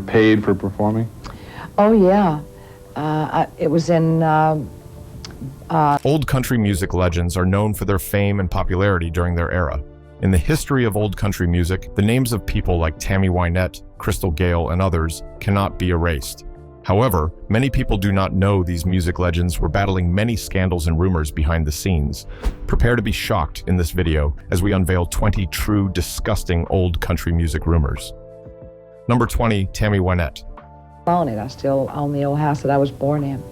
paid for performing? Oh, yeah. It was in... Old country music legends are known for their fame and popularity during their era. In the history of old country music, the names of people like Tammy Wynette, Crystal Gale, and others cannot be erased. However, many people do not know these music legends were battling many scandals and rumors behind the scenes. Prepare to be shocked in this video as we unveil 20 true, disgusting old country music rumors. Number 20, Tammy Wynette. Own it. I still own the old house that I was born in.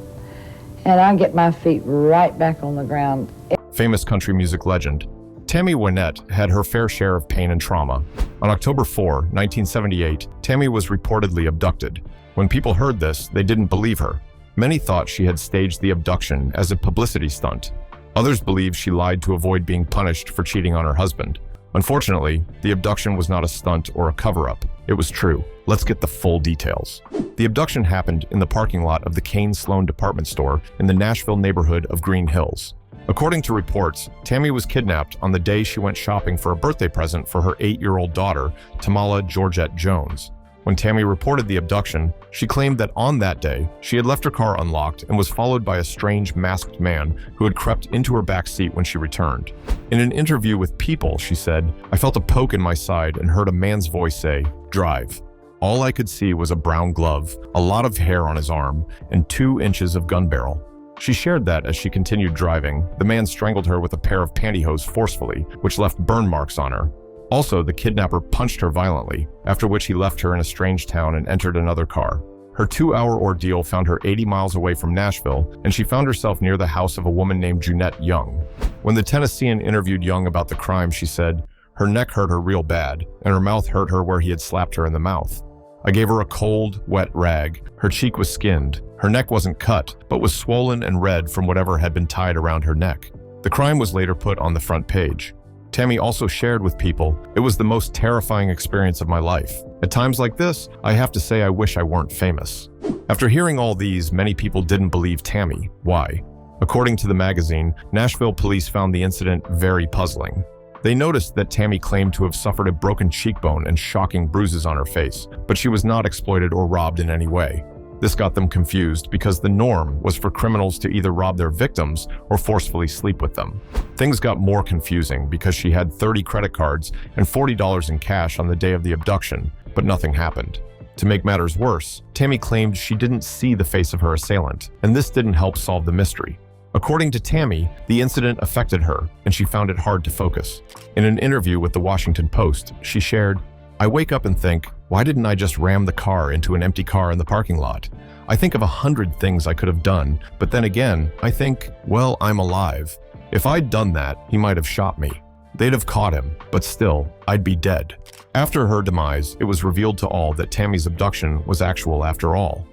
And I get my feet right back on the ground. Famous country music legend. Tammy Wynette had her fair share of pain and trauma. On October 4, 1978, Tammy was reportedly abducted. When people heard this, they didn't believe her. Many thought she had staged the abduction as a publicity stunt. Others believed she lied to avoid being punished for cheating on her husband. Unfortunately, the abduction was not a stunt or a cover-up. It was true. Let's get the full details. The abduction happened in the parking lot of the Kane Sloan department store in the Nashville neighborhood of Green Hills. According to reports, Tammy was kidnapped on the day she went shopping for a birthday present for her 8-year-old daughter, Tamala Georgette Jones. When Tammy reported the abduction, she claimed that on that day, she had left her car unlocked and was followed by a strange masked man who had crept into her back seat when she returned. In an interview with People, she said, "I felt a poke in my side and heard a man's voice say, 'Drive.' All I could see was a brown glove, a lot of hair on his arm, and 2 inches of gun barrel." She shared that as she continued driving, the man strangled her with a pair of pantyhose forcefully, which left burn marks on her. Also, the kidnapper punched her violently, after which he left her in a strange town and entered another car. Her 2-hour ordeal found her 80 miles away from Nashville, and she found herself near the house of a woman named Jeanette Young. When the Tennessean interviewed Young about the crime, she said, "Her neck hurt her real bad, and her mouth hurt her where he had slapped her in the mouth. I gave her a cold, wet rag. Her cheek was skinned. Her neck wasn't cut, but was swollen and red from whatever had been tied around her neck." The crime was later put on the front page. Tammy also shared with People, "It was the most terrifying experience of my life. At times like this, I have to say I wish I weren't famous." After hearing all these, many people didn't believe Tammy. Why? According to the magazine, Nashville police found the incident very puzzling. They noticed that Tammy claimed to have suffered a broken cheekbone and shocking bruises on her face, but she was not exploited or robbed in any way. This got them confused because the norm was for criminals to either rob their victims or forcefully sleep with them. Things got more confusing because she had 30 credit cards and $40 in cash on the day of the abduction, but nothing happened. To make matters worse, Tammy claimed she didn't see the face of her assailant, and this didn't help solve the mystery. According to Tammy, the incident affected her, and she found it hard to focus. In an interview with the Washington Post, she shared, "I wake up and think, why didn't I just ram the car into an empty car in the parking lot? I think of 100 things I could have done, but then again, I think, well, I'm alive. If I'd done that, he might have shot me. They'd have caught him, but still, I'd be dead." After her demise, it was revealed to all that Tammy's abduction was actual after all.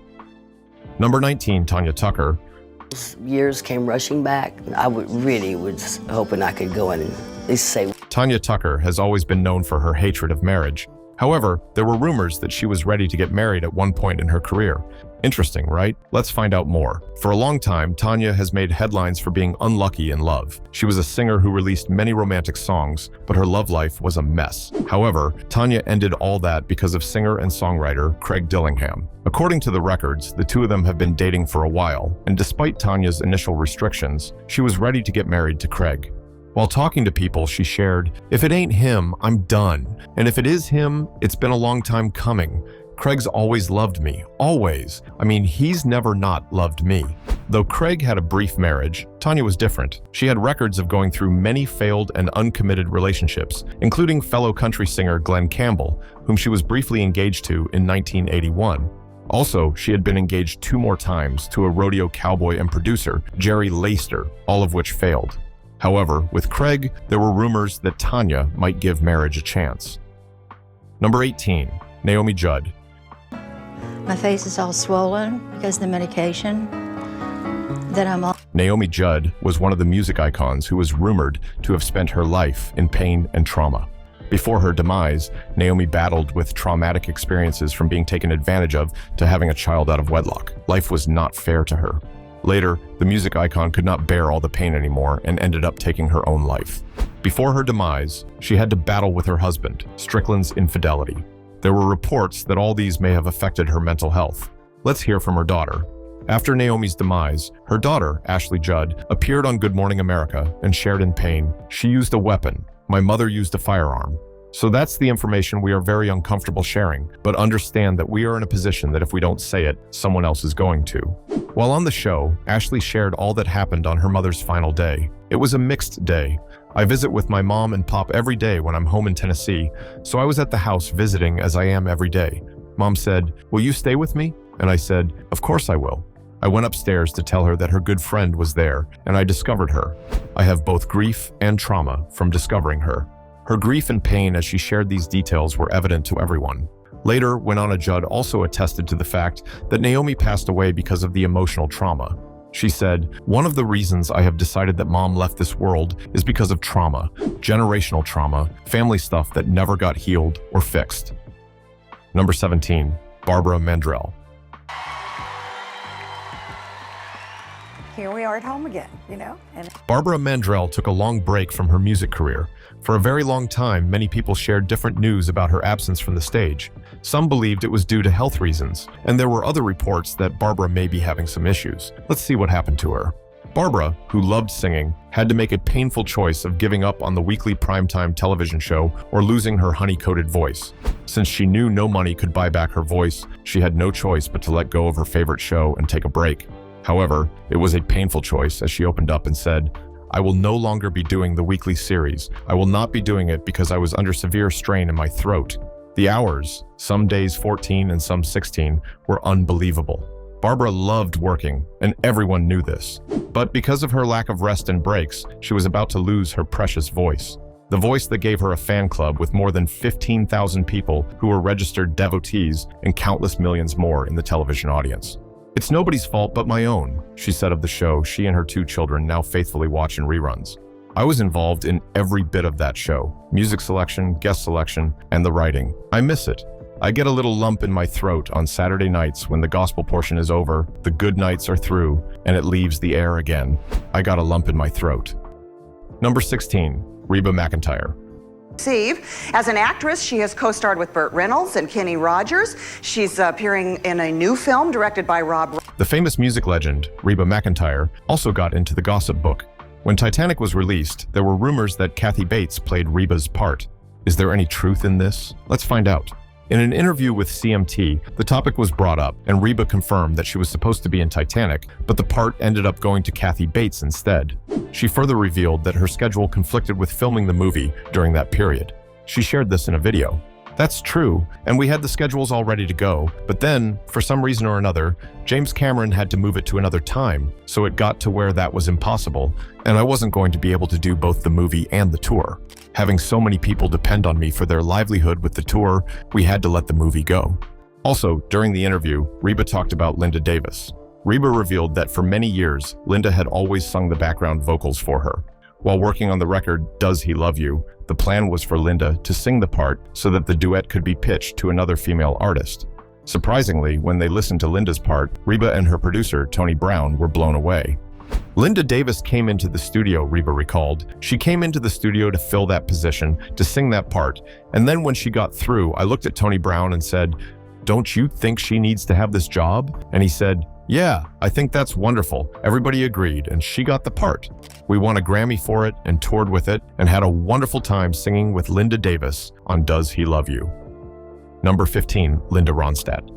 Number 19, Tanya Tucker. Years came rushing back. I was hoping I could go in and at least say. Tanya Tucker has always been known for her hatred of marriage. However, there were rumors that she was ready to get married at one point in her career. Interesting, right? Let's find out more. For a long time, Tanya has made headlines for being unlucky in love. She was a singer who released many romantic songs, but her love life was a mess. However, Tanya ended all that because of singer and songwriter Craig Dillingham. According to the records, the two of them have been dating for a while, and despite Tanya's initial restrictions, she was ready to get married to Craig. While talking to People, she shared, "If it ain't him, I'm done. And if it is him, it's been a long time coming. Craig's always loved me, always. I mean, he's never not loved me." Though Craig had a brief marriage, Tanya was different. She had records of going through many failed and uncommitted relationships, including fellow country singer Glenn Campbell, whom she was briefly engaged to in 1981. Also, she had been engaged 2 more times to a rodeo cowboy and producer, Jerry Laister, all of which failed. However, with Craig, there were rumors that Tanya might give marriage a chance. Number 18, Naomi Jud. My face is all swollen because of the medication that I'm on. Naomi Jud was one of the music icons who was rumored to have spent her life in pain and trauma. Before her demise, Naomi battled with traumatic experiences from being taken advantage of to having a child out of wedlock. Life was not fair to her. Later, the music icon could not bear all the pain anymore and ended up taking her own life. Before her demise, she had to battle with her husband, Strickland's infidelity. There were reports that all these may have affected her mental health. Let's hear from her daughter. After Naomi's demise, her daughter, Ashley Jud, appeared on Good Morning America and shared in pain. She used a weapon. My mother used a firearm. So that's the information we are very uncomfortable sharing, but understand that we are in a position that if we don't say it, someone else is going to. While on the show, Ashley shared all that happened on her mother's final day. It was a mixed day. I visit with my mom and pop every day when I'm home in Tennessee, so I was at the house visiting as I am every day. Mom said, "Will you stay with me?" And I said, "Of course I will." I went upstairs to tell her that her good friend was there, and I discovered her. I have both grief and trauma from discovering her. Her grief and pain as she shared these details were evident to everyone. Later, Wayan Jennings also attested to the fact that Naomi passed away because of the emotional trauma. She said, "One of the reasons I have decided that Mom left this world is because of trauma, generational trauma, family stuff that never got healed or fixed." Number 17, Barbara Mandrel. Here we are at home again, you know? Barbara Mandrel took a long break from her music career. For a very long time, many people shared different news about her absence from the stage. Some believed it was due to health reasons, and there were other reports that Barbara may be having some issues. Let's see what happened to her. Barbara, who loved singing, had to make a painful choice of giving up on the weekly primetime television show or losing her honey-coated voice. Since she knew no money could buy back her voice, she had no choice but to let go of her favorite show and take a break. However, it was a painful choice as she opened up and said, "I will no longer be doing the weekly series. I will not be doing it because I was under severe strain in my throat." The hours, some days 14 and some 16, were unbelievable. Barbara loved working, and everyone knew this. But because of her lack of rest and breaks, she was about to lose her precious voice. The voice that gave her a fan club with more than 15,000 people who were registered devotees and countless millions more in the television audience. "It's nobody's fault but my own," she said of the show she and her 2 children now faithfully watch in reruns. "I was involved in every bit of that show, music selection, guest selection, and the writing. I miss it. I get a little lump in my throat on Saturday nights when the gospel portion is over, the good nights are through, and it leaves the air again. I got a lump in my throat." Number 16, Reeba McIntyre. As an actress, she has co-starred with Burt Reynolds and Kenny Rogers. She's appearing in a new film directed by Rob. The famous music legend, Reeba McIntyre, also got into the gossip book. When Titanic was released, there were rumors that Kathy Bates played Reba's part. Is there any truth in this? Let's find out. In an interview with CMT, the topic was brought up, and Reeba confirmed that she was supposed to be in Titanic, but the part ended up going to Kathy Bates instead. She further revealed that her schedule conflicted with filming the movie during that period. She shared this in a video. "That's true, and we had the schedules all ready to go, but then, for some reason or another, James Cameron had to move it to another time, so it got to where that was impossible, and I wasn't going to be able to do both the movie and the tour. Having so many people depend on me for their livelihood with the tour, we had to let the movie go." Also, during the interview, Reeba talked about Linda Davis. Reeba revealed that for many years, Linda had always sung the background vocals for her. While working on the record, Does He Love You?, the plan was for Linda to sing the part so that the duet could be pitched to another female artist. Surprisingly, when they listened to Linda's part, Reeba and her producer, Tony Brown, were blown away. Linda Davis came into the studio, Reeba recalled. She came into the studio to fill that position, to sing that part, and then when she got through, I looked at Tony Brown and said, "Don't you think she needs to have this job?" And he said, "Yeah, I think that's wonderful." Everybody agreed, and she got the part. We won a Grammy for it and toured with it and had a wonderful time singing with Linda Davis on Does He Love You? Number 15, Linda Ronstadt.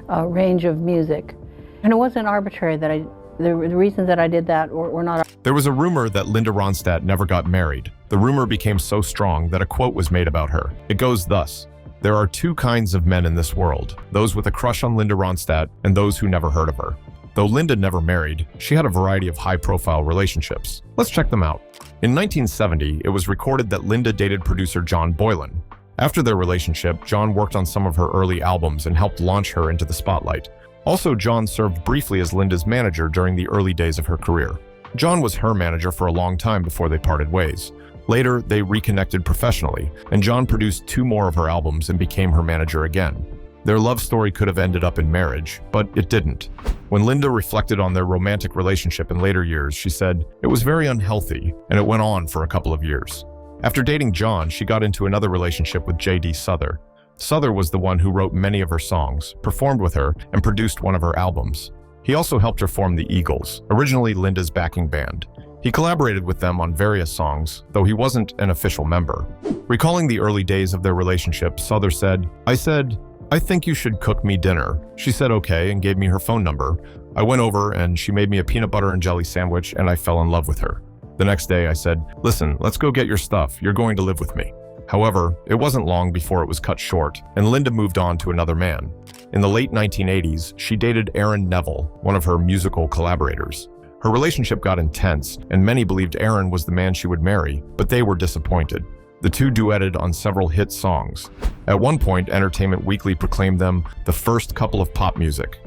Range of music. And it wasn't arbitrary that the reasons that I did that were not. There was a rumor that Linda Ronstadt never got married. The rumor became so strong that a quote was made about her. It goes thus: "There are 2 kinds of men in this world, those with a crush on Linda Ronstadt and those who never heard of her." Though Linda never married, she had a variety of high-profile relationships. Let's check them out. In 1970, it was recorded that Linda dated producer John Boylan. After their relationship, John worked on some of her early albums and helped launch her into the spotlight. Also, John served briefly as Linda's manager during the early days of her career. John was her manager for a long time before they parted ways. Later, they reconnected professionally, and John produced 2 more of her albums and became her manager again. Their love story could have ended up in marriage, but it didn't. When Linda reflected on their romantic relationship in later years, she said, "It was very unhealthy, and it went on for a couple of years." After dating John, she got into another relationship with J.D. Souther. Souther was the one who wrote many of her songs, performed with her, and produced one of her albums. He also helped her form the Eagles, originally Linda's backing band. He collaborated with them on various songs, though he wasn't an official member. Recalling the early days of their relationship, Souther said, "I said, I think you should cook me dinner." She said okay and gave me her phone number. I went over and she made me a peanut butter and jelly sandwich and I fell in love with her. The next day I said, "Listen, let's go get your stuff. You're going to live with me." However, it wasn't long before it was cut short, and Linda moved on to another man. In the late 1980s, she dated Aaron Neville, one of her musical collaborators. Her relationship got intense, and many believed Aaron was the man she would marry, but they were disappointed. The two duetted on several hit songs. At one point, Entertainment Weekly proclaimed them the first couple of pop music.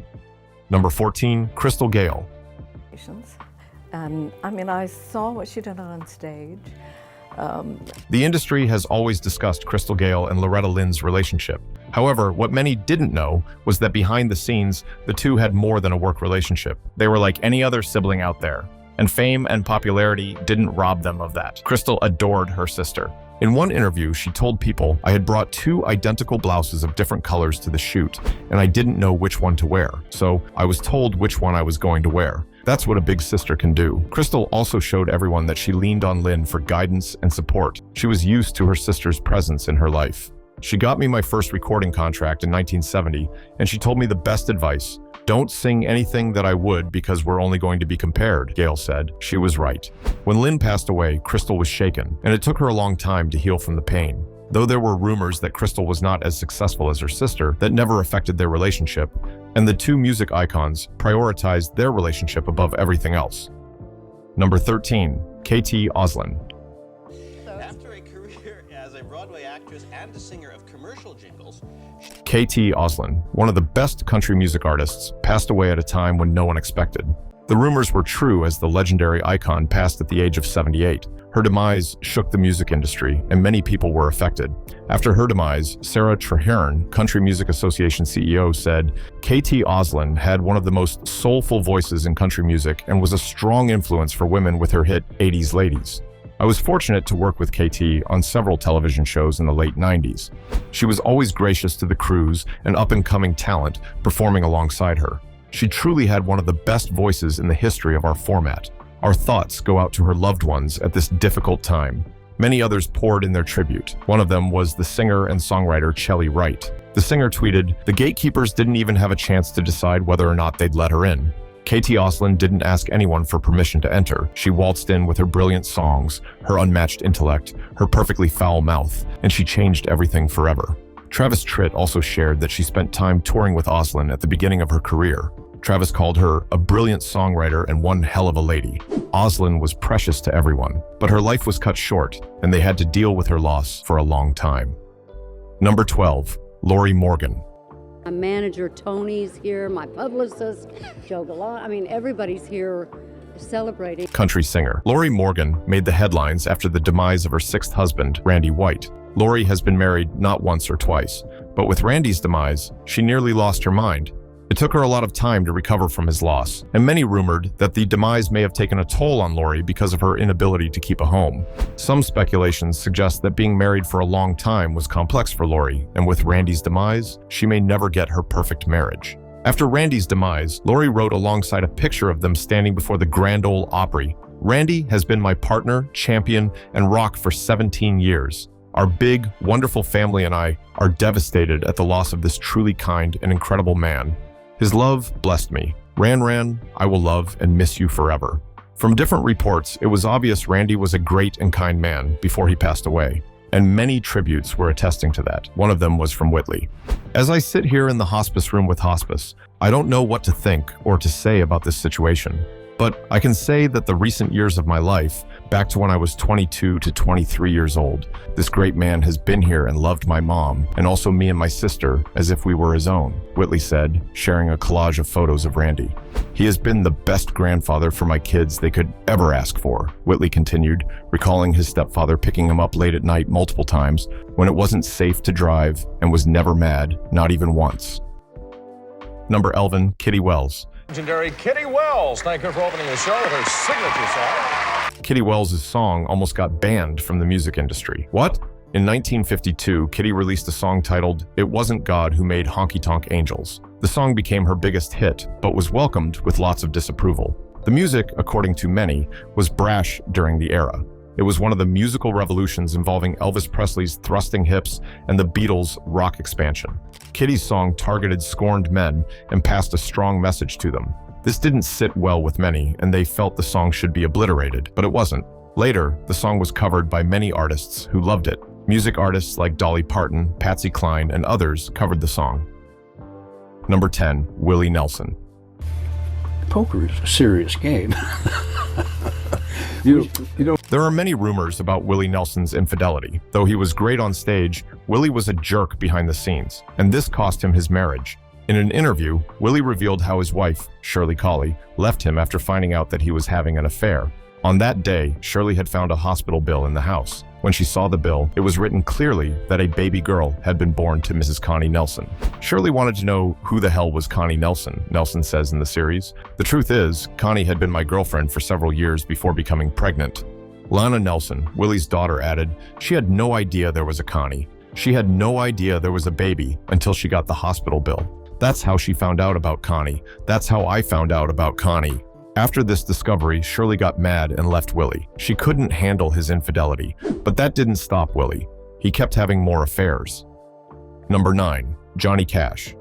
Number 14, Crystal Gale. And I mean, I saw what she did on stage. The industry has always discussed Crystal Gale and Loretta Lynn's relationship. However, what many didn't know was that behind the scenes, the two had more than a work relationship. They were like any other sibling out there, and fame and popularity didn't rob them of that. Crystal adored her sister. In one interview, she told people, "I had brought two identical blouses of different colors to the shoot, and I didn't know which one to wear, so I was told which one I was going to wear." That's what a big sister can do. Crystal also showed everyone that she leaned on Lynn for guidance and support. She was used to her sister's presence in her life. She got me my first recording contract in 1970, and she told me the best advice: "Don't sing anything that I would because we're only going to be compared," Gale said. She was right. When Lynn passed away, Crystal was shaken, and it took her a long time to heal from the pain. Though there were rumors that Crystal was not as successful as her sister, that never affected their relationship, and the two music icons prioritized their relationship above everything else. Number 13, KT Osland. After a career as a Broadway actress and a singer of commercial jingles, KT Osland, one of the best country music artists, passed away at a time when no one expected. The rumors were true as the legendary icon passed at the age of 78. Her demise shook the music industry, and many people were affected. After her demise, Sarah Treherne, Country Music Association CEO, said, "KT Osland had one of the most soulful voices in country music and was a strong influence for women with her hit 80s Ladies." I was fortunate to work with KT on several television shows in the late 90s. She was always gracious to the crews and up-and-coming talent performing alongside her. She truly had one of the best voices in the history of our format. Our thoughts go out to her loved ones at this difficult time. Many others poured in their tribute. One of them was the singer and songwriter Chelly Wright. The singer tweeted, "The gatekeepers didn't even have a chance to decide whether or not they'd let her in. KT Osland didn't ask anyone for permission to enter. She waltzed in with her brilliant songs, her unmatched intellect, her perfectly foul mouth, and she changed everything forever." Travis Tritt also shared that she spent time touring with Osland at the beginning of her career. Travis called her a brilliant songwriter and one hell of a lady. Osland was precious to everyone, but her life was cut short, and they had to deal with her loss for a long time. Number 12, Lorie Morgan. My manager Tony's here, my publicist Joe Gallant. I mean, everybody's here celebrating. Country singer Lorie Morgan made the headlines after the demise of her sixth husband, Randy White. Lorie has been married not once or twice, but with Randy's demise, she nearly lost her mind. It took her a lot of time to recover from his loss, and many rumored that the demise may have taken a toll on Lorie because of her inability to keep a home. Some speculations suggest that being married for a long time was complex for Lorie, and with Randy's demise, she may never get her perfect marriage. After Randy's demise, Lorie wrote alongside a picture of them standing before the Grand Ole Opry, "Randy has been my partner, champion, and rock for 17 years. Our big, wonderful family and I are devastated at the loss of this truly kind and incredible man. His love blessed me. Ran, I will love and miss you forever." From different reports, it was obvious Randy was a great and kind man before he passed away, and many tributes were attesting to that. One of them was from Whitley. "As I sit here in the hospice room with hospice, I don't know what to think or to say about this situation. But I can say that the recent years of my life, back to when I was 22 to 23 years old, this great man has been here and loved my mom, and also me and my sister, as if we were his own," Whitley said, sharing a collage of photos of Randy. "He has been the best grandfather for my kids they could ever ask for," Whitley continued, recalling his stepfather picking him up late at night multiple times when it wasn't safe to drive, and was never mad, not even once. Number 11, Kitty Wells. Legendary Kitty Wells, thank her for opening the show with her signature song. Kitty Wells' song almost got banned from the music industry. What? In 1952, Kitty released a song titled "It Wasn't God Who Made Honky Tonk Angels." The song became her biggest hit, but was welcomed with lots of disapproval. The music, according to many, was brash during the era. It was one of the musical revolutions involving Elvis Presley's thrusting hips and the Beatles' rock expansion. Kitty's song targeted scorned men and passed a strong message to them. This didn't sit well with many, and they felt the song should be obliterated, but it wasn't. Later, the song was covered by many artists who loved it. Music artists like Dolly Parton, Patsy Klein, and others covered the song. Number 10, Willie Nelson. Poker is a serious game. There are many rumors about Willie Nelson's infidelity. Though he was great on stage, Willie was a jerk behind the scenes, and this cost him his marriage. In an interview, Willie revealed how his wife, Shirley Collie, left him after finding out that he was having an affair. On that day, Shirley had found a hospital bill in the house. When she saw the bill, it was written clearly that a baby girl had been born to Mrs. Connie Nelson. Shirley wanted to know who the hell was Connie Nelson, Nelson says in the series. The truth is, Connie had been my girlfriend for several years before becoming pregnant. Lana Nelson, Willie's daughter, added, she had no idea there was a Connie. She had no idea there was a baby until she got the hospital bill. That's how she found out about Connie. That's how I found out about Connie. After this discovery, Shirley got mad and left Willie. She couldn't handle his infidelity, but that didn't stop Willie. He kept having more affairs. Number 9, Johnny Cash.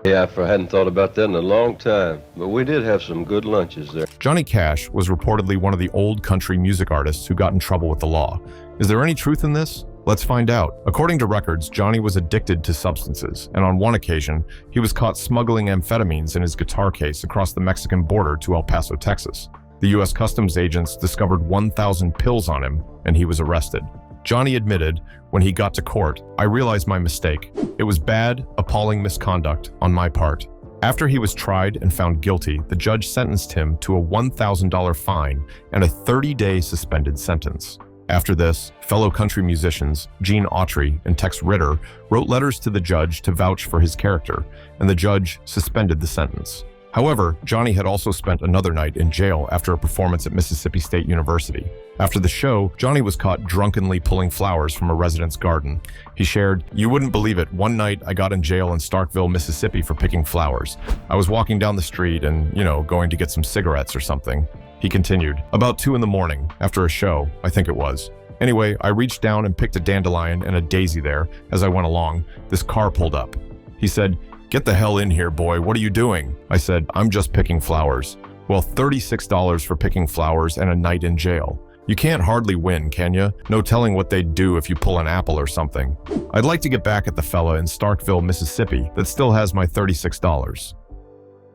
Yeah, I hadn't thought about that in a long time, but we did have some good lunches there. Johnny Cash was reportedly one of the old country music artists who got in trouble with the law. Is there any truth in this? Let's find out. According to records, Johnny was addicted to substances, and on one occasion, he was caught smuggling amphetamines in his guitar case across the Mexican border to El Paso, Texas. The U.S. Customs agents discovered 1,000 pills on him, and he was arrested. Johnny admitted, when he got to court, I realized my mistake. It was bad, appalling misconduct on my part. After he was tried and found guilty, the judge sentenced him to a $1,000 fine and a 30-day suspended sentence. After this, fellow country musicians Gene Autry and Tex Ritter wrote letters to the judge to vouch for his character, and the judge suspended the sentence. However, Johnny had also spent another night in jail after a performance at Mississippi State University. After the show, Johnny was caught drunkenly pulling flowers from a resident's garden. He shared, "You wouldn't believe it. One night I got in jail in Starkville, Mississippi for picking flowers. I was walking down the street and, going to get some cigarettes or something." He continued, "About 2 in the morning, after a show, I think it was. Anyway, I reached down and picked a dandelion and a daisy there. As I went along, this car pulled up. He said, 'Get the hell in here, boy. What are you doing?' I said, 'I'm just picking flowers.' Well, $36 for picking flowers and a night in jail. You can't hardly win, can you? No telling what they'd do if you pull an apple or something. I'd like to get back at the fella in Starkville, Mississippi that still has my $36.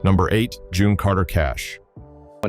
Number 8, June Carter Cash.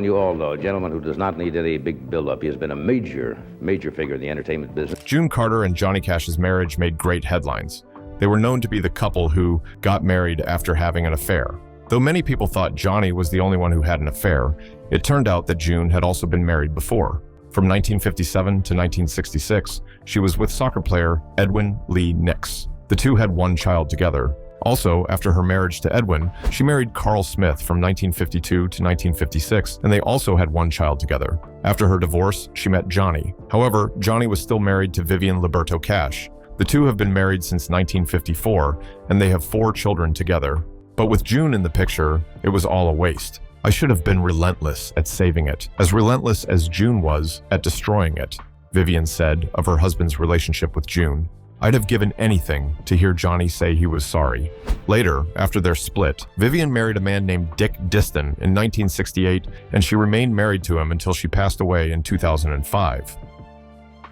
You all know, a gentleman who does not need any big build-up. He has been a major figure in the entertainment business. June Carter and Johnny Cash's marriage made great headlines. They were known to be the couple who got married after having an affair. Though many people thought Johnny was the only one who had an affair, it turned out that June had also been married before. From 1957 to 1966, she was with soccer player Edwin Lee Nix. The two had one child together. Also, after her marriage to Edwin, she married Carl Smith from 1952 to 1956, and they also had one child together. After her divorce, she met Johnny. However, Johnny was still married to Vivian Liberto Cash. The two have been married since 1954, and they have 4 children together. But with June in the picture, it was all a waste. I should have been relentless at saving it, as relentless as June was at destroying it, Vivian said of her husband's relationship with June. I'd have given anything to hear Johnny say he was sorry. Later, after their split, Vivian married a man named Dick Diston in 1968, and she remained married to him until she passed away in 2005.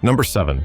Number 7,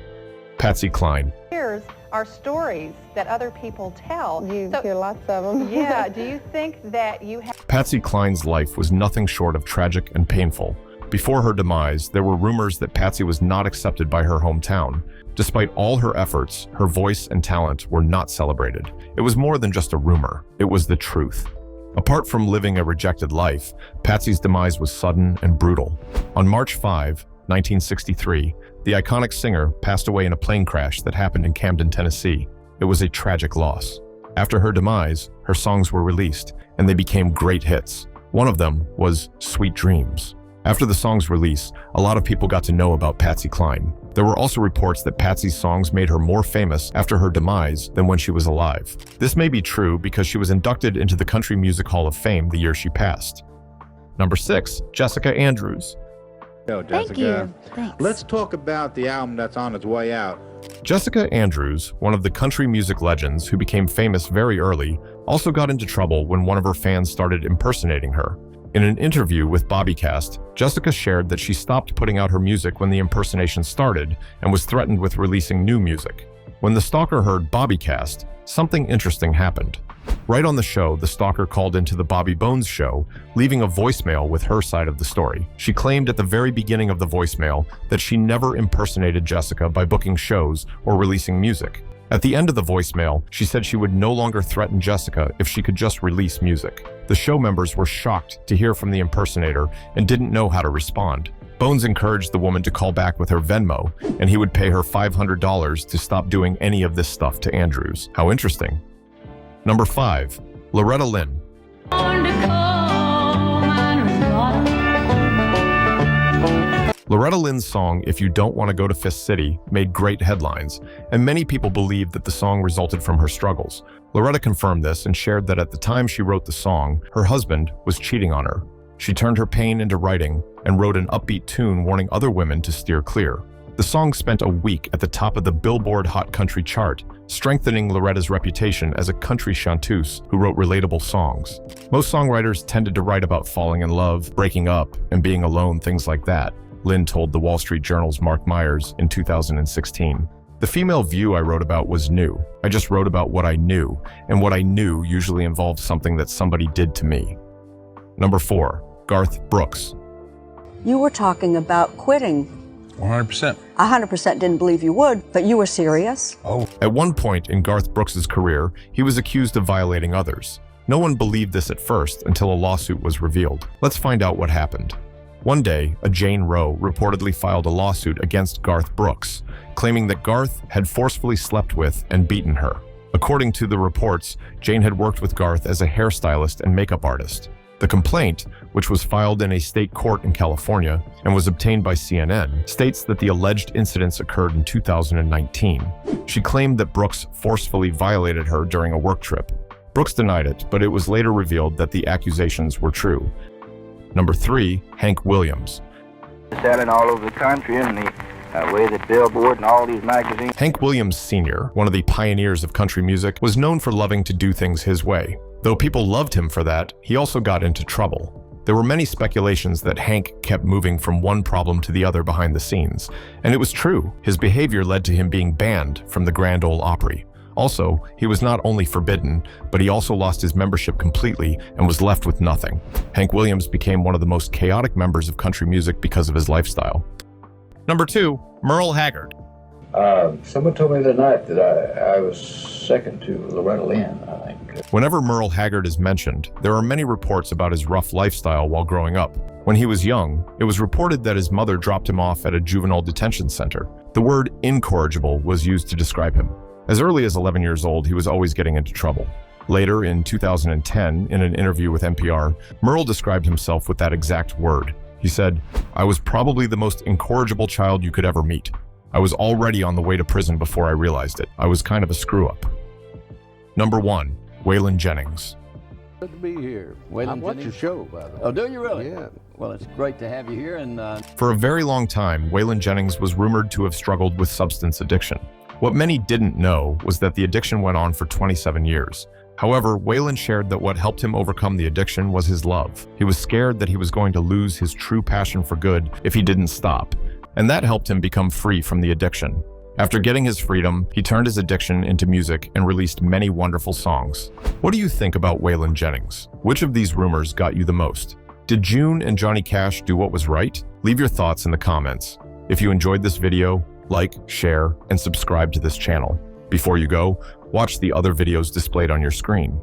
Patsy Klein. Here's our stories that other people tell. You hear lots of them. Yeah, do you think that you have... Patsy Klein's life was nothing short of tragic and painful. Before her demise, there were rumors that Patsy was not accepted by her hometown. Despite all her efforts, her voice and talent were not celebrated. It was more than just a rumor. It was the truth. Apart from living a rejected life, Patsy's demise was sudden and brutal. On March 5, 1963, the iconic singer passed away in a plane crash that happened in Camden, Tennessee. It was a tragic loss. After her demise, her songs were released, and they became great hits. One of them was Sweet Dreams. After the song's release, a lot of people got to know about Patsy Klein. There were also reports that Patsy's songs made her more famous after her demise than when she was alive. This may be true because she was inducted into the Country Music Hall of Fame the year she passed. Number 6, Jessica Andrews. Yo, Jessica. Thank you. Thanks. Let's talk about the album that's on its way out. Jessica Andrews, one of the country music legends who became famous very early, also got into trouble when one of her fans started impersonating her. In an interview with Bobbycast, Jessica shared that she stopped putting out her music when the impersonation started and was threatened with releasing new music. When the stalker heard Bobbycast, something interesting happened. Right on the show, the stalker called into the Bobby Bones show, leaving a voicemail with her side of the story. She claimed at the very beginning of the voicemail that she never impersonated Jessica by booking shows or releasing music. At the end of the voicemail, she said she would no longer threaten Jessica if she could just release music. The show members were shocked to hear from the impersonator and didn't know how to respond. Bones encouraged the woman to call back with her Venmo, and he would pay her $500 to stop doing any of this stuff to Andrews. How interesting. Number 5, Loretta Lynn. Loretta Lynn's song, If You Don't Want to Go to Fist City, made great headlines, and many people believe that the song resulted from her struggles. Loretta confirmed this and shared that at the time she wrote the song, her husband was cheating on her. She turned her pain into writing and wrote an upbeat tune warning other women to steer clear. The song spent a week at the top of the Billboard Hot Country chart, strengthening Loretta's reputation as a country chanteuse who wrote relatable songs. Most songwriters tended to write about falling in love, breaking up, and being alone, things like that, Lynn told the Wall Street Journal's Mark Myers in 2016. The female view I wrote about was new. I just wrote about what I knew, and what I knew usually involved something that somebody did to me. Number 4, Garth Brooks. You were talking about quitting. 100%. 100% didn't believe you would, but you were serious. Oh. At one point in Garth Brooks' career, he was accused of violating others. No one believed this at first until a lawsuit was revealed. Let's find out what happened. One day, a Jane Roe reportedly filed a lawsuit against Garth Brooks, claiming that Garth had forcefully slept with and beaten her. According to the reports, Jane had worked with Garth as a hairstylist and makeup artist. The complaint, which was filed in a state court in California and was obtained by CNN, states that the alleged incidents occurred in 2019. She claimed that Brooks forcefully violated her during a work trip. Brooks denied it, but it was later revealed that the accusations were true. Number 3, Hank Williams. Selling all over the country in the way that Billboard and all these magazines. Hank Williams Sr., one of the pioneers of country music, was known for loving to do things his way. Though people loved him for that, he also got into trouble. There were many speculations that Hank kept moving from one problem to the other behind the scenes, and it was true. His behavior led to him being banned from the Grand Ole Opry. Also, he was not only forbidden, but he also lost his membership completely and was left with nothing. Hank Williams became one of the most chaotic members of country music because of his lifestyle. Number 2, Merl Haggard. Someone told me the night that I was second to Loretta Lynn, I think. Whenever Merl Haggard is mentioned, there are many reports about his rough lifestyle while growing up. When he was young, it was reported that his mother dropped him off at a juvenile detention center. The word incorrigible was used to describe him. As early as 11 years old, he was always getting into trouble. Later, in 2010, in an interview with NPR, Merl described himself with that exact word. He said, "I was probably the most incorrigible child you could ever meet. I was already on the way to prison before I realized it. I was kind of a screw-up." Number 1, Wayan Jennings. Good to be here. I watch your show, by the way. Oh, do you really? Yeah. Well, it's great to have you here. And For a very long time, Wayan Jennings was rumored to have struggled with substance addiction. What many didn't know was that the addiction went on for 27 years. However, Wayan shared that what helped him overcome the addiction was his love. He was scared that he was going to lose his true passion for good if he didn't stop, and that helped him become free from the addiction. After getting his freedom, he turned his addiction into music and released many wonderful songs. What do you think about Wayan Jennings? Which of these rumors got you the most? Did June and Johnny Cash do what was right? Leave your thoughts in the comments. If you enjoyed this video, like, share, and subscribe to this channel. Before you go, watch the other videos displayed on your screen.